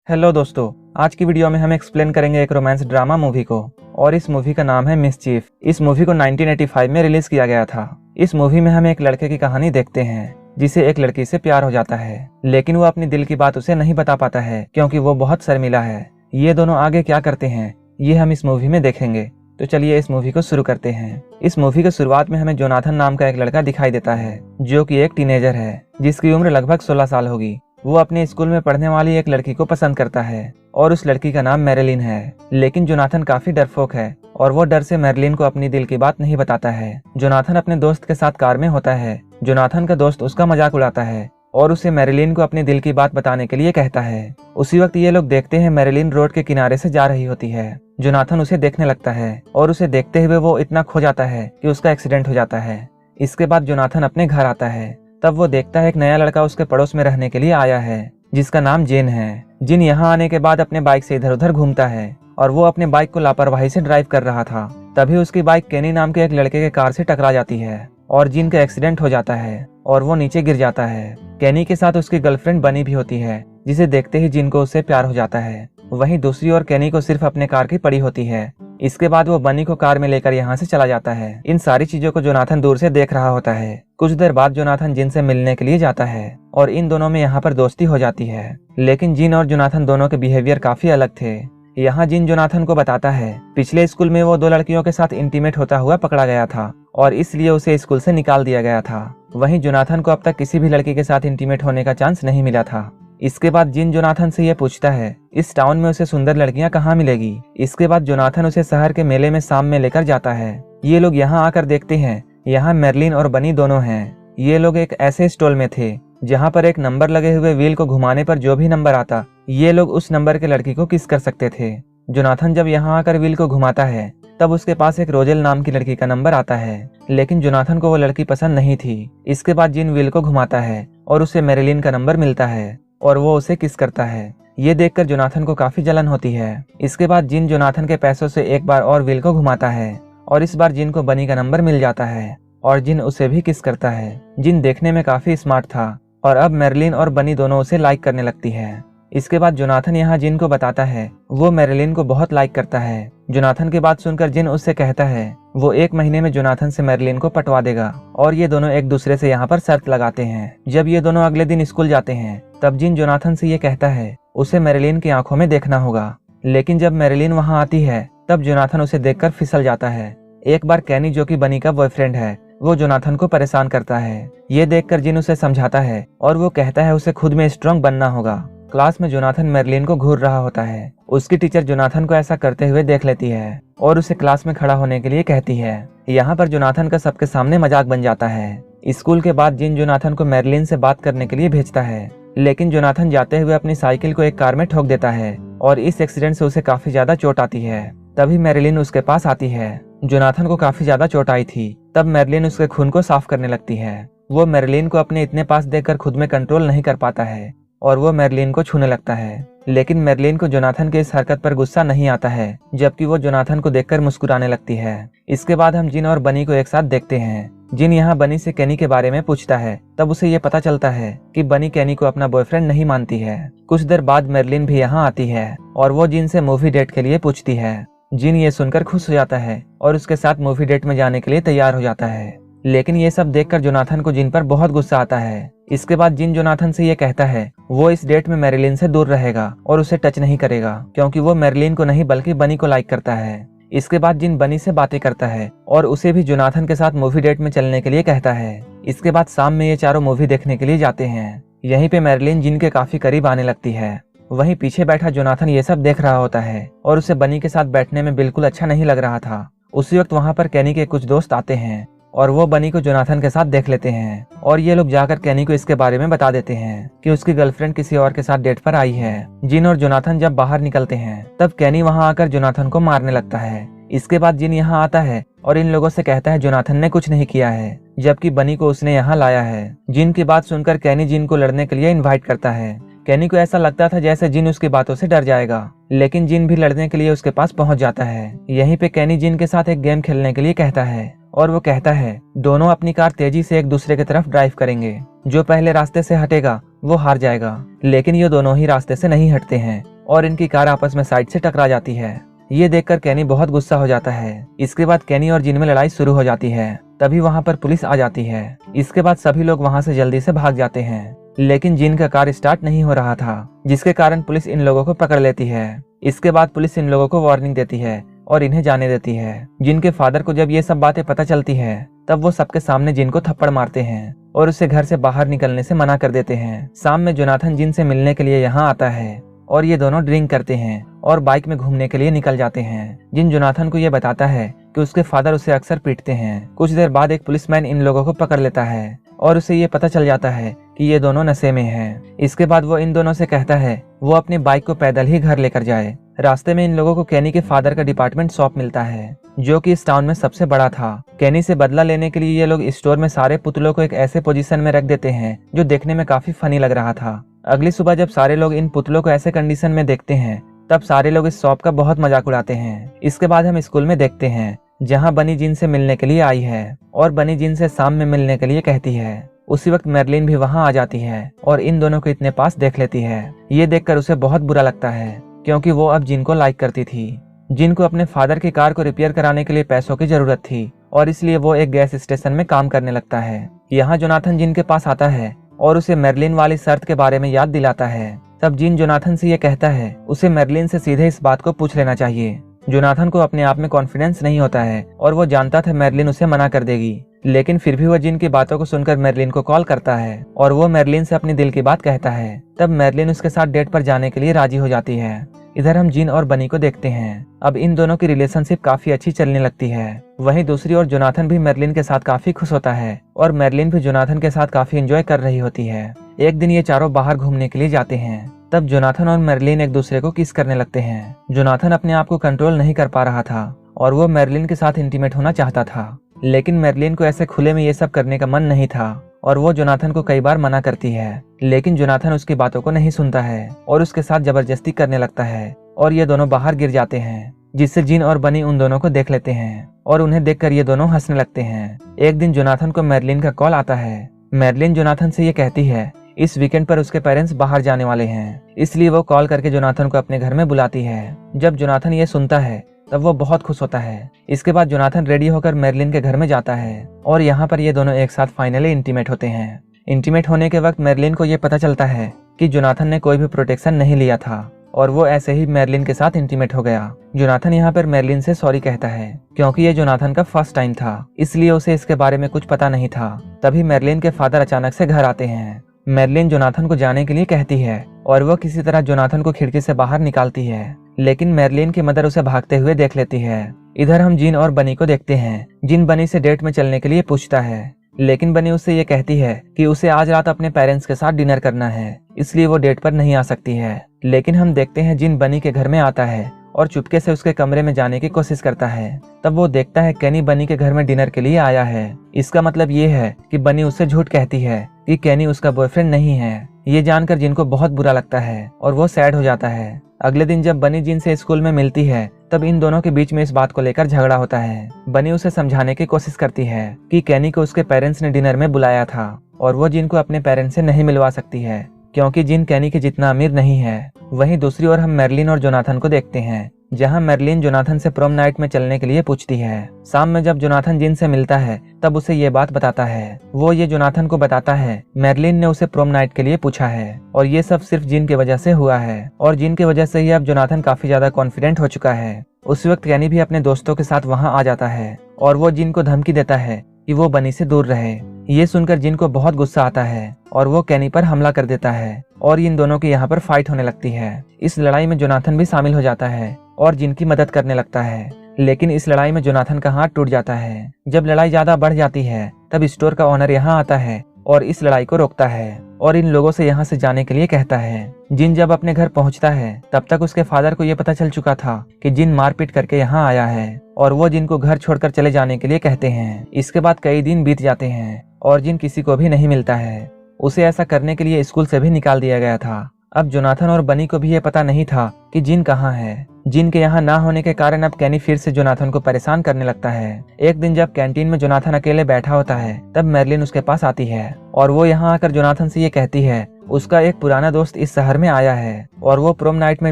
Hello दोस्तों, आज की वीडियो में हम एक्सप्लेन करेंगे एक रोमांस ड्रामा मूवी को और इस मूवी का नाम है मिसचीफ। इस मूवी को 1985 में रिलीज किया गया था। इस मूवी में हम एक लड़के की कहानी देखते हैं जिसे एक लड़की से प्यार हो जाता है, लेकिन वो अपनी दिल की बात उसे नहीं बता पाता है क्योंकि वो बहुत शर्मिला है। ये दोनों आगे क्या करते हैं ये हम इस मूवी में देखेंगे। तो चलिए इस मूवी को शुरू करते हैं। इस मूवी की शुरुआत में हमें जोनाथन नाम का एक लड़का दिखाई देता है जो कि एक टीनेजर है जिसकी उम्र लगभग 16 साल होगी। वो अपने स्कूल में पढ़ने वाली एक लड़की को पसंद करता है और उस लड़की का नाम मैरिलिन है। लेकिन जोनाथन काफी डरपोक है और वो डर से मैरिलिन को अपनी दिल की बात नहीं बताता है। जोनाथन अपने दोस्त के साथ कार में होता है। जोनाथन का दोस्त उसका मजाक उड़ाता है और उसे मैरिलिन को अपनी दिल की बात बताने के लिए कहता है। उसी वक्त ये लोग देखते हैं मैरिलिन रोड के किनारे से जा रही होती है। जोनाथन उसे देखने लगता है और उसे देखते हुए वो इतना खो जाता है कि उसका एक्सीडेंट हो जाता है। इसके बाद जोनाथन अपने घर आता है। तब वो देखता है एक नया लड़का उसके पड़ोस में रहने के लिए आया है जिसका नाम जेन है। जिन यहाँ आने के बाद अपने बाइक से इधर उधर घूमता है और वो अपने बाइक को लापरवाही से ड्राइव कर रहा था। तभी उसकी बाइक केनी नाम के एक लड़के के कार से टकरा जाती है और जिन का एक्सीडेंट हो जाता है और वो नीचे गिर जाता है। केनी के साथ उसकी गर्लफ्रेंड बनी भी होती है जिसे देखते ही जिन को उससे प्यार हो जाता है। वहीं दूसरी ओर केनी को सिर्फ अपने कार की पड़ी होती है। इसके बाद वो बनी को कार में लेकर यहाँ से चला जाता है। इन सारी चीजों को जोनाथन दूर से देख रहा होता है। कुछ देर बाद जोनाथन जिन से मिलने के लिए जाता है और इन दोनों में यहाँ पर दोस्ती हो जाती है। लेकिन जिन और जोनाथन दोनों के बिहेवियर काफी अलग थे। यहाँ जिन जोनाथन को बताता है पिछले स्कूल में वो 2 लड़कियों के साथ इंटीमेट होता हुआ पकड़ा गया था और इसलिए उसे स्कूल से निकाल दिया गया था। वहीं जोनाथन को अब तक किसी भी लड़की के साथ इंटीमेट होने का चांस नहीं मिला था। इसके बाद जिन जोनाथन से ये पूछता है इस टाउन में उसे सुंदर लड़कियां कहाँ मिलेगी। इसके बाद जोनाथन उसे शहर के मेले में शाम में लेकर जाता है। ये लोग यहाँ आकर देखते हैं यहाँ मैरिलिन और बनी दोनों हैं। ये लोग एक ऐसे स्टॉल में थे जहाँ पर एक नंबर लगे हुए व्हील को घुमाने पर जो भी नंबर आता ये लोग उस नंबर के लड़की को किस कर सकते थे। जोनाथन जब यहाँ आकर व्हील को घुमाता है तब उसके पास एक रोजेल नाम की लड़की का नंबर आता है, लेकिन जोनाथन को वो लड़की पसंद नहीं थी। इसके बाद जिन व्हील को घुमाता है और उसे मैरिलिन का नंबर मिलता है और वो उसे किस करता है। ये देखकर जोनाथन को काफी जलन होती है। इसके बाद जिन जोनाथन के पैसों से एक बार और व्हील को घुमाता है और इस बार जिन को बनी का नंबर मिल जाता है और जिन उसे भी किस करता है। जिन देखने में काफी स्मार्ट था और अब मैरिलिन और बनी दोनों उसे लाइक करने लगती है। इसके बाद जोनाथन यहाँ जिन को बताता है वो मैरिलिन को बहुत लाइक करता है। जोनाथन की बात सुनकर जिन उससे कहता है वो 1 महीने में जोनाथन से मैरिलिन को पटवा देगा और ये दोनों एक दूसरे से यहाँ पर शर्त लगाते हैं। जब ये दोनों अगले दिन स्कूल जाते हैं तब जिन जोनाथन से ये कहता है उसे मैरिलिन की आंखों में देखना होगा। लेकिन जब मैरिलिन वहाँ आती है तब जोनाथन उसे देखकर फिसल जाता है। एक बार कैनी जो कि बनी का बॉयफ्रेंड है वो जोनाथन को परेशान करता है। ये देखकर जिन उसे समझाता है और वो कहता है उसे खुद में स्ट्रांग बनना होगा। क्लास में जोनाथन मैरिलिन को घूर रहा होता है। उसकी टीचर जोनाथन को ऐसा करते हुए देख लेती है और उसे क्लास में खड़ा होने के लिए कहती है। यहाँ पर जोनाथन का सबके सामने मजाक बन जाता है। स्कूल के बाद जिन जोनाथन को मैरिलिन से बात करने के लिए भेजता है, लेकिन जोनाथन जाते हुए अपनी साइकिल को एक कार में ठोक देता है और इस एक्सीडेंट से उसे काफी ज्यादा चोट आती है। तभी मैरिलिन उसके पास आती है। जोनाथन को काफी ज्यादा चोट आई थी। तब मैरिलिन उसके खून को साफ करने लगती है। वो मैरिलिन को अपने इतने पास देखकर खुद में कंट्रोल नहीं कर पाता है और वो मैरिलिन को छूने लगता है। लेकिन मैरिलिन को जोनाथन के इस हरकत पर गुस्सा नहीं आता है, जबकि वो जोनाथन को देखकर मुस्कुराने लगती है। इसके बाद हम जिन और बनी को एक साथ देखते हैं। जिन यहाँ बनी से केनी के बारे में पूछता है तब उसे ये पता चलता है कि बनी केनी को अपना बॉयफ्रेंड नहीं मानती है। कुछ देर बाद मैरिलिन भी यहाँ आती है और वो जिन से मूवी डेट के लिए पूछती है। जिन ये सुनकर खुश हो जाता है और उसके साथ मूवी डेट में जाने के लिए तैयार हो जाता है। लेकिन ये सब देखकर जोनाथन को जिन पर बहुत गुस्सा आता है। इसके बाद जिन जोनाथन से ये कहता है वो इस डेट में मैरिलिन से दूर रहेगा और उसे टच नहीं करेगा क्योंकि वो मैरिलिन को नहीं बल्कि बनी को लाइक करता है। इसके बाद जिन बनी से बातें करता है और उसे भी जोनाथन के साथ मूवी डेट में चलने के लिए कहता है। इसके बाद शाम में ये चारों मूवी देखने के लिए जाते हैं। यहीं पे मैरिलिन जिन के काफी करीब आने लगती है। वहीं पीछे बैठा जोनाथन ये सब देख रहा होता है और उसे बनी के साथ बैठने में बिल्कुल अच्छा नहीं लग रहा था। उसी वक्त वहाँ पर केनी के कुछ दोस्त आते हैं और वो बनी को जोनाथन के साथ देख लेते हैं और ये लोग जाकर केनी को इसके बारे में बता देते हैं कि उसकी गर्लफ्रेंड किसी और के साथ डेट पर आई है। जिन और जोनाथन जब बाहर निकलते हैं तब केनी वहाँ आकर जोनाथन को मारने लगता है। इसके बाद जिन यहाँ आता है और इन लोगों से कहता है जोनाथन ने कुछ नहीं किया है, जबकि बनी को उसने यहाँ लाया है। जिन की बात सुनकर केनी जिन को लड़ने के लिए इन्वाइट करता है। केनी को ऐसा लगता था जैसे जिन उसकी बातों से डर जाएगा, लेकिन जिन भी लड़ने के लिए उसके पास पहुंच जाता है। यहीं पे केनी जिन के साथ एक गेम खेलने के लिए कहता है और वो कहता है दोनों अपनी कार तेजी से एक दूसरे की तरफ ड्राइव करेंगे। जो पहले रास्ते से हटेगा वो हार जाएगा। लेकिन ये दोनों ही रास्ते से नहीं हटते हैं। और इनकी कार आपस में साइड से टकरा जाती है। ये देखकर केनी बहुत गुस्सा हो जाता है। इसके बाद केनी और जिन में लड़ाई शुरू हो जाती है। तभी वहाँ पर पुलिस आ जाती है। इसके बाद सभी लोग वहाँ से जल्दी से भाग जाते हैं, लेकिन जिन का कार स्टार्ट नहीं हो रहा था, जिसके कारण पुलिस इन लोगों को पकड़ लेती है। इसके बाद पुलिस इन लोगों को वार्निंग देती है और इन्हें जाने देती है। जिनके फादर को जब ये सब बातें पता चलती है, तब वो सबके सामने जिन को थप्पड़ मारते हैं और उसे घर से बाहर निकलने से मना कर देते हैं। शाम में जोनाथन जिन से मिलने के लिए यहाँ आता है और ये दोनों ड्रिंक करते हैं और बाइक में घूमने के लिए निकल जाते हैं। जिन जोनाथन को ये बताता है कि उसके फादर उसे अक्सर पीटते हैं। कुछ देर बाद एक पुलिसमैन इन लोगों को पकड़ लेता है और उसे ये पता चल जाता है कि ये दोनों नशे में हैं। इसके बाद वो इन दोनों से कहता है वो अपनी बाइक को पैदल ही घर लेकर जाए। रास्ते में इन लोगों को केनी के फादर का डिपार्टमेंट शॉप मिलता है, जो कि इस टाउन में सबसे बड़ा था। केनी से बदला लेने के लिए ये लोग स्टोर में सारे पुतलों को एक ऐसे पोजीशन में रख देते हैं जो देखने में काफी फनी लग रहा था। अगली सुबह जब सारे लोग इन पुतलों को ऐसे कंडीशन में देखते हैं, तब सारे लोग इस शॉप का बहुत मजाक उड़ाते हैं। इसके बाद हम स्कूल में देखते हैं, जहाँ बनी जिन से मिलने के लिए आई है और बनी जिन से शाम में मिलने के लिए कहती है। उसी वक्त मैरलिन भी वहाँ आ जाती है और इन दोनों को इतने पास देख लेती है। ये देखकर उसे बहुत बुरा लगता है, क्योंकि वो अब जिन को लाइक करती थी। जिन को अपने फादर की कार को रिपेयर कराने के लिए पैसों की जरूरत थी और इसलिए वो एक गैस स्टेशन में काम करने लगता है। यहाँ जोनाथन जिन के पास आता है और उसे मैरलिन वाली शर्त के बारे में याद दिलाता है। तब जिन जोनाथन से ये कहता है उसे मैरलिन से सीधे इस बात को पूछ लेना चाहिए। जोनाथन को अपने आप में कॉन्फिडेंस नहीं होता है और वो जानता था मैरलिन उसे मना कर देगी, लेकिन फिर भी वो जिन की बातों को सुनकर मैरलिन को कॉल करता है और वो मैरलिन से अपनी दिल की बात कहता है। तब मैरलिन उसके साथ डेट पर जाने के लिए राजी हो जाती है। इधर हम जिन और बनी को देखते हैं। अब इन दोनों की रिलेशनशिप काफी अच्छी चलने लगती है। वहीं दूसरी ओर जोनाथन भी मैरलिन के साथ काफी खुश होता है और मैरलिन भी जोनाथन के साथ काफी एंजॉय कर रही होती है। एक दिन ये चारों बाहर घूमने के लिए जाते हैं। तब जोनाथन और मैरलिन एक दूसरे को किस करने लगते हैं। जोनाथन अपने आप को कंट्रोल नहीं कर पा रहा था और वो मैरलिन के साथ इंटीमेट होना चाहता था, लेकिन मैरलिन को ऐसे खुले में ये सब करने का मन नहीं था और वो जोनाथन को कई बार मना करती है, लेकिन जोनाथन उसकी बातों को नहीं सुनता है और उसके साथ जबरदस्ती करने लगता है और ये दोनों बाहर गिर जाते हैं, जिससे जिन और बनी उन दोनों को देख लेते हैं और उन्हें देखकर ये दोनों हंसने लगते हैं। एक दिन जोनाथन को मैरलिन का कॉल आता है। मैरलिन जोनाथन से ये कहती है इस वीकेंड पर उसके पेरेंट्स बाहर जाने वाले हैं, इसलिए वो कॉल करके जोनाथन को अपने घर में बुलाती है। जब जोनाथन ये सुनता है तब वो बहुत खुश होता है। इसके बाद जोनाथन रेडी होकर मैरलिन के घर में जाता है और यहाँ पर ये दोनों एक साथ फाइनली इंटीमेट होते हैं। इंटीमेट होने के वक्त मैरलिन को ये पता चलता है कि जोनाथन ने कोई भी प्रोटेक्शन नहीं लिया था और वो ऐसे ही मैरलिन के साथ इंटीमेट हो गया। जोनाथन यहाँ पर मैरलिन से सॉरी कहता है, क्योंकि ये जोनाथन का फर्स्ट टाइम था, इसलिए उसे इसके बारे में कुछ पता नहीं था। तभी मैरलिन के फादर अचानक से घर आते हैं। मैरलिन जोनाथन को जाने के लिए कहती है और वो किसी तरह जोनाथन को खिड़की से बाहर निकालती है, लेकिन मैरलिन की मदर उसे भागते हुए देख लेती है। इधर हम जिन और बनी को देखते हैं। जिन बनी से डेट में चलने के लिए पूछता है, लेकिन बनी उससे ये कहती है कि उसे आज रात अपने पेरेंट्स के साथ डिनर करना है, इसलिए वो डेट पर नहीं आ सकती है। लेकिन हम देखते हैं जिन बनी के घर में आता है और चुपके से उसके कमरे में जाने की कोशिश करता है। तब वो देखता है केनी बनी के घर में डिनर के लिए आया है। इसका मतलब ये है कि बनी उससे झूठ कहती है कि केनी उसका बॉयफ्रेंड नहीं है। ये जानकर जिन को बहुत बुरा लगता है और वो सैड हो जाता है। अगले दिन जब बनी जिन से स्कूल में मिलती है, तब इन दोनों के बीच में इस बात को लेकर झगड़ा होता है। बनी उसे समझाने की कोशिश करती है कि केनी को उसके पेरेंट्स ने डिनर में बुलाया था और वो जिन को अपने पेरेंट्स से नहीं मिलवा सकती है, क्योंकि जिन केनी के जितना अमीर नहीं है। वहीं दूसरी ओर हम मैरलिन और जोनाथन को देखते हैं, जहां मैरलिन जोनाथन से प्रोम नाइट में चलने के लिए पूछती है। शाम में जब जोनाथन जिन से मिलता है, तब उसे ये बात बताता है। वो ये जोनाथन को बताता है मैरलिन ने उसे प्रोम नाइट के लिए पूछा है और ये सब सिर्फ जिन की वजह से हुआ है और जिन की वजह से ही अब जोनाथन काफी ज्यादा कॉन्फिडेंट हो चुका है। उस वक्त केनी भी अपने दोस्तों के साथ वहाँ आ जाता है और वो जिन को धमकी देता है कि वो बनी से दूर रहे। ये सुनकर जिन को बहुत गुस्सा आता है और वो केनी पर हमला कर देता है और इन दोनों की यहाँ पर फाइट होने लगती है। इस लड़ाई में जोनाथन भी शामिल हो जाता है और जिन की मदद करने लगता है, लेकिन इस लड़ाई में जोनाथन का हाथ टूट जाता है। जब लड़ाई ज्यादा बढ़ जाती है, तब स्टोर का ओनर यहाँ आता है और इस लड़ाई को रोकता है और इन लोगों से यहाँ से जाने के लिए कहता है। जिन जब अपने घर पहुँचता है, तब तक उसके फादर को ये पता चल चुका था कि जिन मारपीट करके यहाँ आया है और वो जिन को घर छोड़कर चले जाने के लिए कहते हैं। इसके बाद कई दिन बीत जाते हैं और जिन किसी को भी नहीं मिलता है। उसे ऐसा करने के लिए स्कूल से भी निकाल दिया गया था। अब जोनाथन और बनी को भी ये पता नहीं था कि जिन कहाँ है। जिन के यहाँ ना होने के कारण अब केनी फिर से जोनाथन को परेशान करने लगता है। एक दिन जब कैंटीन में जोनाथन अकेले बैठा होता है, तब मैरलिन उसके पास आती है और वो यहाँ आकर जोनाथन से ये कहती है उसका एक पुराना दोस्त इस शहर में आया है और वो प्रोम नाइट में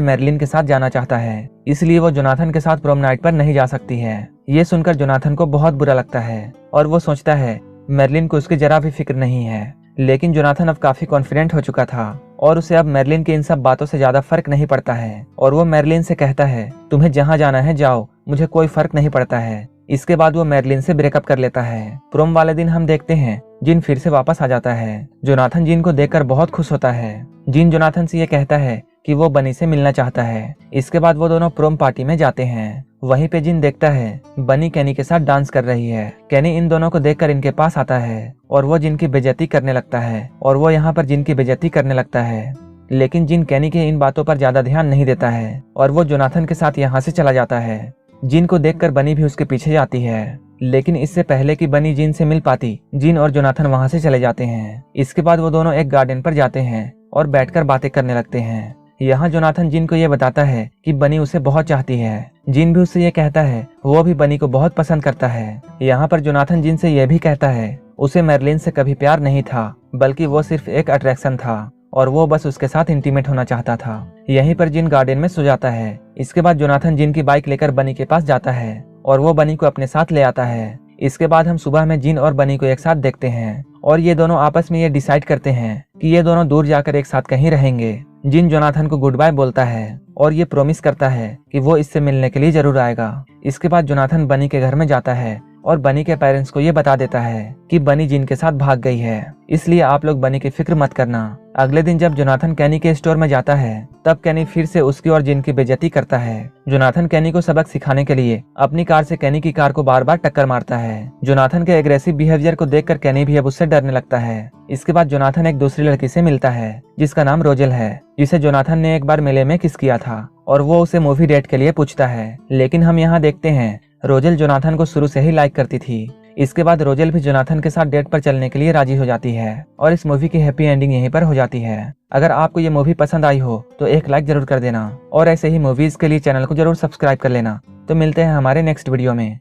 मैरिलिन के साथ जाना चाहता है, इसलिए वो जोनाथन के साथ प्रोम नाइट पर नहीं जा सकती है। ये सुनकर जोनाथन को बहुत बुरा लगता है और वो सोचता है मैरिलिन को उसकी जरा भी फिक्र नहीं है। लेकिन जोनाथन अब काफी कॉन्फिडेंट हो चुका था और उसे अब मैरिलिन की इन सब बातों से ज्यादा फर्क नहीं पड़ता है और वो मैरिलिन से कहता है तुम्हें जहाँ जाना है जाओ, मुझे कोई फर्क नहीं पड़ता है। इसके बाद वो मैरिलिन से ब्रेकअप कर लेता है। प्रोम वाले दिन हम देखते हैं जिन फिर से वापस आ जाता है। जोनाथन जिन को देखकर बहुत खुश होता है। जिन जोनाथन से ये कहता है कि वो बनी से मिलना चाहता है। इसके बाद वो दोनों प्रोम पार्टी में जाते हैं। वहीं पे जिन देखता है बनी कैनी के साथ डांस कर रही है। कैनी इन दोनों को देखकर इनके पास आता है और वो जिनकी बेइज्जती करने लगता है और वो यहाँ पर जिनकी बेइज्जती करने लगता है। लेकिन जिन कैनी के इन बातों पर ज्यादा ध्यान नहीं देता है और वो जोनाथन के साथ यहाँ से चला जाता है। जिन को देखकर बनी भी उसके पीछे जाती है, लेकिन इससे पहले कि बनी जिन से मिल पाती, जिन और जोनाथन वहां से चले जाते हैं। इसके बाद वो दोनों एक गार्डन पर जाते हैं और बैठकर बातें करने लगते हैं। यहाँ जोनाथन जिन को ये बताता है कि बनी उसे बहुत चाहती है। जिन भी उससे ये कहता है वो भी बनी को बहुत पसंद करता है। यहाँ पर जोनाथन जिन से ये भी कहता है उसे मैरिलिन से कभी प्यार नहीं था, बल्कि वो सिर्फ एक अट्रैक्शन था और वो बस उसके साथ इंटीमेट होना चाहता था। यहीं पर जिन गार्डन में सो जाता है। इसके बाद जोनाथन जिन की बाइक लेकर बनी के पास जाता है और वो बनी को अपने साथ ले आता है। इसके बाद हम सुबह में जिन और बनी को एक साथ देखते हैं और ये दोनों आपस में ये डिसाइड करते हैं कि ये दोनों दूर जाकर एक साथ कहीं रहेंगे। जिन जोनाथन को गुड बाय बोलता है और ये प्रॉमिस करता है कि वो इससे मिलने के लिए जरूर आएगा। इसके बाद जोनाथन बनी के घर में जाता है और बनी के पेरेंट्स को ये बता देता है कि बनी जिन के साथ भाग गई है, इसलिए आप लोग बनी की फिक्र मत करना। अगले दिन जब जोनाथन कैनी के स्टोर में जाता है तब कैनी फिर से उसकी और जिन की बेइज्जती करता है। जोनाथन कैनी को सबक सिखाने के लिए अपनी कार से कैनी की कार को बार बार टक्कर मारता है। जोनाथन के एग्रेसिव बिहेवियर को देखकर कैनी भी अब उससे डरने लगता है। इसके बाद जोनाथन एक दूसरी लड़की से मिलता है जिसका नाम रोजेल है, जिसे जोनाथन ने एक बार मेले में किस किया था और वो उसे मूवी डेट के लिए पूछता है। लेकिन हम यहाँ देखते हैं रोजेल जोनाथन को शुरू से ही लाइक करती थी। इसके बाद रोजेल भी जोनाथन के साथ डेट पर चलने के लिए राजी हो जाती है और इस मूवी की हैप्पी एंडिंग यहीं पर हो जाती है। अगर आपको ये मूवी पसंद आई हो तो एक लाइक जरूर कर देना और ऐसे ही मूवीज के लिए चैनल को जरूर सब्सक्राइब कर लेना। तो मिलते हैं हमारे नेक्स्ट वीडियो में।